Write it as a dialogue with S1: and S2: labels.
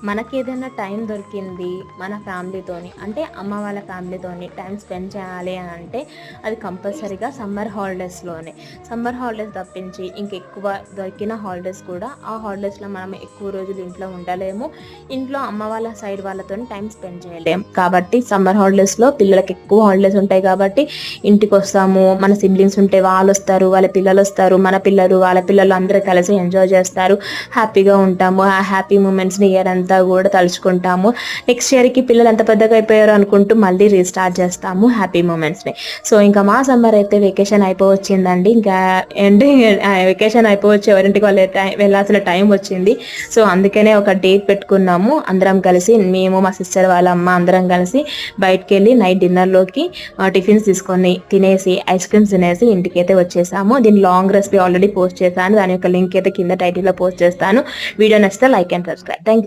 S1: మనకేదైనా టైం దొరికింది మన ఫ్యామిలీతోని, అంటే అమ్మ వాళ్ళ ఫ్యామిలీతోని టైం స్పెండ్ చేయాలి అని అంటే అది కంపల్సరీగా సమ్మర్ హాలిడేస్లోనే. సమ్మర్ హాలిడేస్ తప్పించి ఇంకెక్కువ దొరికిన హాలిడేస్ కూడా ఆ హాలిడేస్లో మనం ఎక్కువ రోజులు ఇంట్లో ఉండలేము, ఇంట్లో అమ్మ వాళ్ళ సైడ్ వాళ్ళతో టైం స్పెండ్ చేయలేము. కాబట్టి సమ్మర్ హాలిడేస్లో పిల్లలకి ఎక్కువ హాలిడేస్ ఉంటాయి కాబట్టి ఇంటికి వస్తాము, మన సిబ్లింగ్స్ ఉంటే వాళ్ళు వస్తారు, వాళ్ళ పిల్లలు వస్తారు, మన పిల్లలు వాళ్ళ పిల్లలు అందరూ కలిసి ఎంజాయ్ చేస్తారు, హ్యాపీగా ఉంటాము. ఆ హ్యాపీ మూమెంట్స్ని ఇయర్ అంతా కూడా తలుచుకుంటాము. నెక్స్ట్ ఇయర్కి పిల్లలు ఎంత పెద్దగా అయిపోయారు అనుకుంటూ మళ్ళీ రీస్టార్ట్ చేస్తాము హ్యాపీ మూమెంట్స్ని. సో ఇంకా మా సమ్మర్ అయితే వెకేషన్ అయిపోవచ్చిందండి. ఇంకా ఏంటి వెకేషన్ అయిపోవచ్చు, ఎవరింటికి వాళ్ళు వెళ్ళాల్సిన టైం వచ్చింది. సో అందుకనే ఒక డేట్ పెట్టుకున్నాము అందరం కలిసి, మేము మా సిస్టర్ వాళ్ళ అమ్మ అందరం కలిసి బయటకు వెళ్ళి నైట్ డిన్నర్లోకి టిఫిన్స్ తీసుకొని తినేసి ఐస్ క్రీమ్స్ తినేసి ఇంటికి అయితే వచ్చేసాము. దీని లాంగ్ రెసిపీ ఆల్రెడీ పోస్ట్ చేశాను, దాని యొక్క లింక్ అయితే కింద టైటిల్లో పోస్ట్ చేస్తాను. వీడియో నచ్చితే like and subscribe. Thank you.